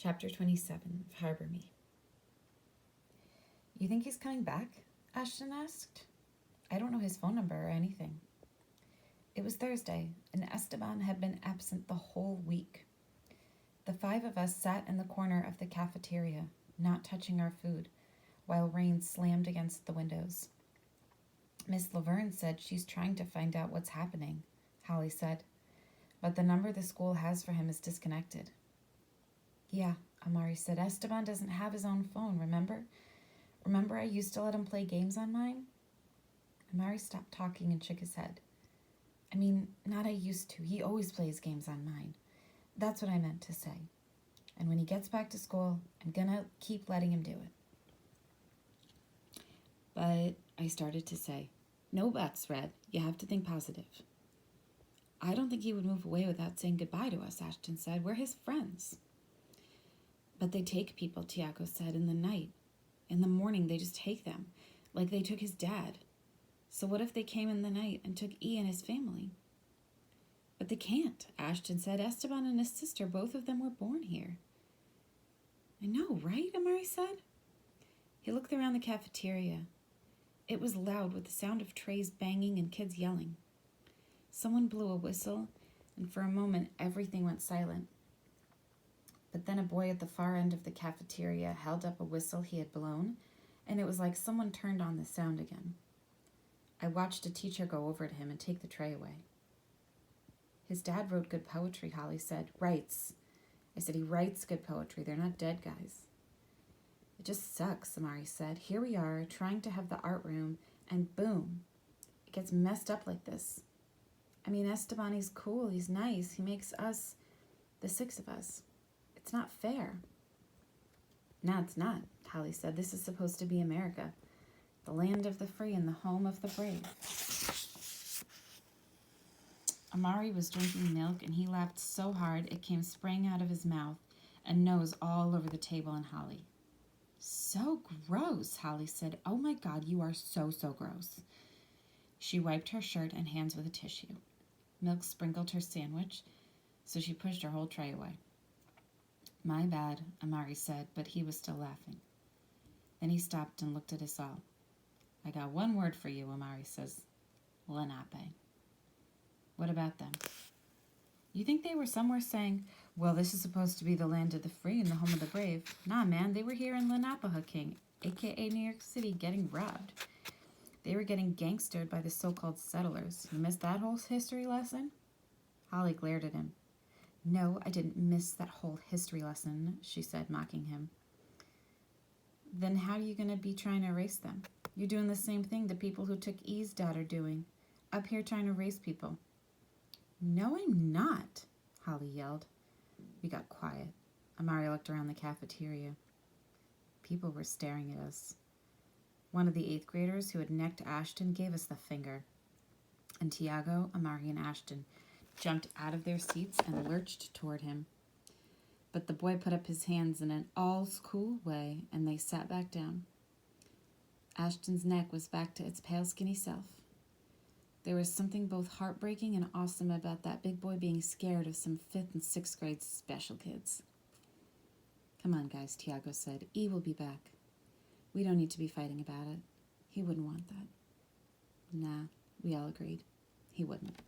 Chapter 27 of Harbor Me. "You think he's coming back?" Ashton asked. "I don't know his phone number or anything." It was Thursday, and Esteban had been absent the whole week. The 5 of us sat in the corner of the cafeteria, not touching our food, while rain slammed against the windows. "Miss Laverne said she's trying to find out what's happening," Holly said, "but the number the school has for him is disconnected." "Yeah," Amari said. "Esteban doesn't have his own phone, remember? Remember I used to let him play games on mine?" Amari stopped talking and shook his head. "I mean, not I used to. He always plays games on mine. That's what I meant to say. And when he gets back to school, I'm gonna keep letting him do it." "But," I started to say. "No buts, Red. You have to think positive." "I don't think he would move away without saying goodbye to us," Ashton said. "We're his friends." "But they take people," Tiago said, "in the night. In the morning, they just take them, like they took his dad. So what if they came in the night and took E and his family?" "But they can't," Ashton said. "Esteban and his sister, both of them were born here." "I know, right?" Amari said. He looked around the cafeteria. It was loud with the sound of trays banging and kids yelling. Someone blew a whistle, and for a moment, everything went silent. But then a boy at the far end of the cafeteria held up a whistle he had blown, and it was like someone turned on the sound again. I watched a teacher go over to him and take the tray away. "His dad wrote good poetry," Holly said. "Writes." I said, "He writes good poetry. They're not dead guys." "It just sucks," Amari said. "Here we are, trying to have the art room, and boom, it gets messed up like this. I mean, Esteban, he's cool, he's nice, he makes us, the 6 of us. It's not fair." "No, it's not," Holly said. "This is supposed to be America, the land of the free and the home of the brave." Amari was drinking milk, and he laughed so hard it came spraying out of his mouth and nose all over the table and Holly. "So gross," Holly said. "Oh my God, you are so gross." She wiped her shirt and hands with a tissue. Milk sprinkled her sandwich, so she pushed her whole tray away. "My bad," Amari said, but he was still laughing. Then he stopped and looked at us all. "I got one word for you," Amari says. "Lenape." "What about them?" "You think they were somewhere saying, 'Well, this is supposed to be the land of the free and the home of the brave'? Nah, man, they were here in Lenapehoking, a.k.a. New York City, getting robbed. They were getting gangstered by the so-called settlers. You missed that whole history lesson?" Holly glared at him. "No, I didn't miss that whole history lesson," she said, mocking him. "Then how are you going to be trying to erase them? You're doing the same thing the people who took E's dad are doing, up here trying to erase people." "No, I'm not," Holly yelled. We got quiet. Amari looked around the cafeteria. People were staring at us. One of the 8th graders who had necked Ashton gave us the finger, and Tiago, Amari, and Ashton jumped out of their seats and lurched toward him. But the boy put up his hands in an all's cool way, and they sat back down. Ashton's neck was back to its pale, skinny self. There was something both heartbreaking and awesome about that big boy being scared of some 5th and 6th grade special kids. "Come on, guys," Tiago said. "E will be back. We don't need to be fighting about it. He wouldn't want that." "Nah," we all agreed. He wouldn't.